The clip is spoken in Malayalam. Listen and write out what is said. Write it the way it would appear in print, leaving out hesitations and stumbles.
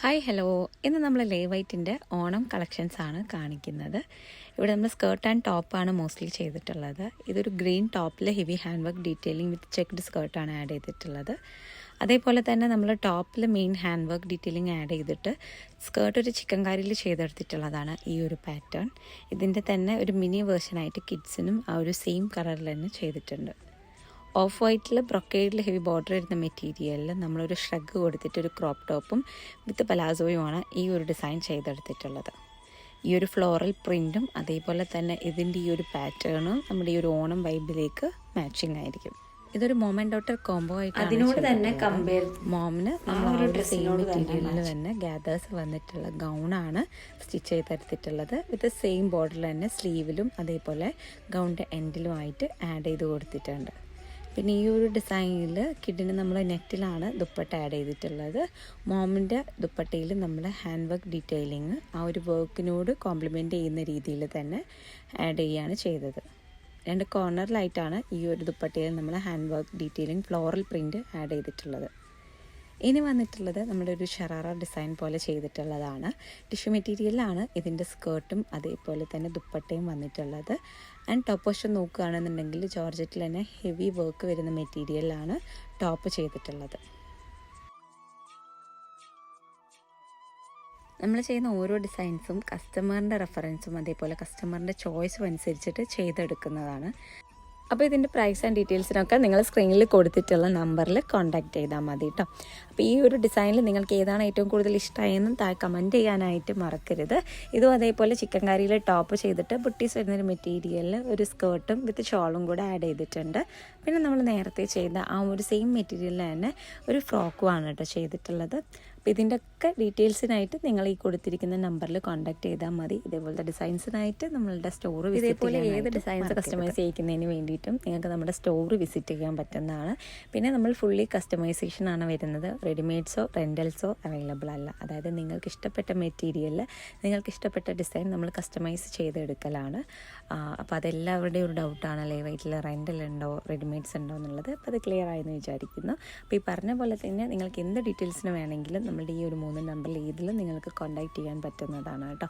ഹായ് ഹലോ, ഇന്ന് നമ്മൾ ലേവൈറ്റിൻ്റെ ഓണം കളക്ഷൻസ് ആണ് കാണിക്കുന്നത്. ഇവിടെ നമ്മൾ സ്കേർട്ട് ആൻഡ് ടോപ്പാണ് മോസ്റ്റ്ലി ചെയ്തിട്ടുള്ളത്. ഇതൊരു ഗ്രീൻ ടോപ്പിൽ ഹെവി ഹാൻഡ് വർക്ക് ഡീറ്റെയിലിംഗ് വിത്ത് ചെക്ക്ഡ് സ്കേർട്ടാണ് ആഡ് ചെയ്തിട്ടുള്ളത്. അതേപോലെ തന്നെ നമ്മൾ ടോപ്പിൽ main hand work detailing add ചെയ്തിട്ട് സ്കേർട്ട് ഒരു ചിക്കൻ കാരിയിൽ ചെയ്തെടുത്തിട്ടുള്ളതാണ് ഈ ഒരു പാറ്റേൺ. ഇതിൻ്റെ തന്നെ ഒരു മിനി വേർഷനായിട്ട് കിഡ്സിനും ആ ഒരു സെയിം കളറിൽ തന്നെ ചെയ്തിട്ടുണ്ട്. ഓഫ് വൈറ്റിൽ ബ്രൊക്കേഡിൽ ഹെവി ബോർഡർ വരുന്ന മെറ്റീരിയലിൽ നമ്മളൊരു ഷ്രഗ് കൊടുത്തിട്ട് ഒരു ക്രോപ്പ് ടോപ്പും വിത്ത് പലാസോയുമാണ് ഈ ഒരു ഡിസൈൻ ചെയ്തെടുത്തിട്ടുള്ളത്. ഈ ഒരു ഫ്ലോറൽ പ്രിൻറ്റും അതേപോലെ തന്നെ ഇതിൻ്റെ ഈ ഒരു പാറ്റേണും നമ്മുടെ ഈ ഒരു ഓണം വൈബിലേക്ക് മാച്ചിങ് ആയിരിക്കും. ഇതൊരു മോം ആൻഡ് ഡോട്ടർ കോംബോ ആയിട്ട് അതിനോട് തന്നെ കമ്പയർ മോമിന് നമ്മൾ മെറ്റീരിയലിൽ തന്നെ ഗ്യാദേഴ്സ് വന്നിട്ടുള്ള ഗൗണാണ് സ്റ്റിച്ച് ചെയ്തെടുത്തിട്ടുള്ളത്. വിത്ത് സെയിം ബോർഡറിൽ തന്നെ സ്ലീവിലും അതേപോലെ ഗൗണിൻ്റെ എൻഡിലുമായിട്ട് ആഡ് ചെയ്ത് കൊടുത്തിട്ടുണ്ട്. പിന്നെ ഈ ഒരു ഡിസൈനിൽ കിഡിന് നമ്മൾ നെറ്റിലാണ് ദുപ്പട്ട ആഡ് ചെയ്തിട്ടുള്ളത്. മോമിൻ്റെ ദുപ്പട്ടയിൽ നമ്മൾ ഹാൻഡ് വർക്ക് ഡീറ്റെയിലിങ് ആ ഒരു വർക്കിനോട് കോംപ്ലിമെൻറ്റ് ചെയ്യുന്ന രീതിയിൽ തന്നെ ആഡ് ചെയ്യുകയാണ് ചെയ്തത്. രണ്ട് കോർണറിലായിട്ടാണ് ഈ ഒരു ദുപ്പട്ടയിൽ നമ്മൾ hand work detailing floral print add ചെയ്തിട്ടുള്ളത്. ഇനി വന്നിട്ടുള്ളത് നമ്മുടെ ഒരു ഷറാറ ഡിസൈൻ പോലെ ചെയ്തിട്ടുള്ളതാണ്. ടിഷ്യൂ മെറ്റീരിയലാണ് ഇതിൻ്റെ സ്കേർട്ടും അതേപോലെ തന്നെ ദുപ്പട്ടയും വന്നിട്ടുള്ളത്. ആൻഡ് ടോപ്പ് പോർഷൻ നോക്കുകയാണെന്നുണ്ടെങ്കിൽ ജോർജറ്റിൽ തന്നെ ഹെവി വർക്ക് വരുന്ന മെറ്റീരിയലാണ് ടോപ്പ് ചെയ്തിട്ടുള്ളത്. നമ്മൾ ചെയ്യുന്ന ഓരോ ഡിസൈൻസും കസ്റ്റമറിൻ്റെ റെഫറൻസും അതേപോലെ കസ്റ്റമറിൻ്റെ ചോയ്സും അനുസരിച്ചിട്ട് ചെയ്തെടുക്കുന്നതാണ്. അപ്പോൾ ഇതിൻ്റെ പ്രൈസ് ആൻഡ് ഡീറ്റെയിൽസിനൊക്കെ നിങ്ങൾ സ്ക്രീനിൽ കൊടുത്തിട്ടുള്ള നമ്പറിൽ കോൺടാക്റ്റ് ചെയ്താൽ മതി കേട്ടോ. അപ്പോൾ ഈ ഒരു ഡിസൈനിൽ നിങ്ങൾക്ക് ഏതാണ് ഏറ്റവും കൂടുതൽ ഇഷ്ടമായെന്നും കമൻറ്റ് ചെയ്യാനായിട്ട് മറക്കരുത്. ഇതും അതേപോലെ ചിക്കൻ കറിയിൽ ടോപ്പ് ചെയ്തിട്ട് ബുട്ടീസ് വരുന്നൊരു മെറ്റീരിയലിൽ ഒരു സ്കേർട്ടും വിത്ത് ഷോളും കൂടെ ആഡ് ചെയ്തിട്ടുണ്ട്. പിന്നെ നമ്മൾ നേരത്തെ ചെയ്ത ആ ഒരു സെയിം മെറ്റീരിയലിൽ തന്നെ ഒരു ഫ്രോക്കുമാണ് കേട്ടോ ചെയ്തിട്ടുള്ളത്. അപ്പോൾ ഇതിൻ്റെ ഒക്കെ ഡീറ്റെയിൽസിനായിട്ട് നിങ്ങൾ ഈ കൊടുത്തിരിക്കുന്ന നമ്പറിൽ കോൺടാക്ട് ചെയ്താൽ മതി. ഇതേപോലത്തെ ഡിസൈൻസിനായിട്ട് നമ്മളുടെ സ്റ്റോർ ഇതേപോലെ ഏത് ഡിസൈൻസ് കസ്റ്റമൈസ് ചെയ്യിക്കുന്നതിന് വേണ്ടിയിട്ടും നിങ്ങൾക്ക് നമ്മുടെ സ്റ്റോർ വിസിറ്റ് ചെയ്യാൻ പറ്റുന്നതാണ്. പിന്നെ നമ്മൾ ഫുള്ളി കസ്റ്റമൈസേഷൻ ആണ് വരുന്നത്. റെഡിമെയ്ഡ്സോ റെൻ്റൽസോ അവൈലബിൾ അല്ല. അതായത് നിങ്ങൾക്ക് ഇഷ്ടപ്പെട്ട മെറ്റീരിയലിൽ നിങ്ങൾക്ക് ഇഷ്ടപ്പെട്ട ഡിസൈൻ നമ്മൾ കസ്റ്റമൈസ് ചെയ്തെടുക്കലാണ്. അപ്പോൾ അതെല്ലാവരുടെയും ഒരു ഡൗട്ടാണ്, ലേവൈറ്റിൽ റെൻ്റൽ ഉണ്ടോ റെഡിമെയ്ഡ്സ് ഉണ്ടോ എന്നുള്ളത്. അപ്പോൾ അത് ക്ലിയർ ആയെന്ന് വിചാരിക്കുന്നു. അപ്പോൾ ഈ പറഞ്ഞ പോലെ തന്നെ നിങ്ങൾക്ക് എന്ത് ഡീറ്റെയിൽസിന് വേണമെങ്കിലും നമ്മുടെ ഈ ഒരു 3 നമ്പറിൽ ഏതിലും നിങ്ങൾക്ക് കോൺടാക്റ്റ് ചെയ്യാൻ പറ്റുന്നതാണ് കേട്ടോ.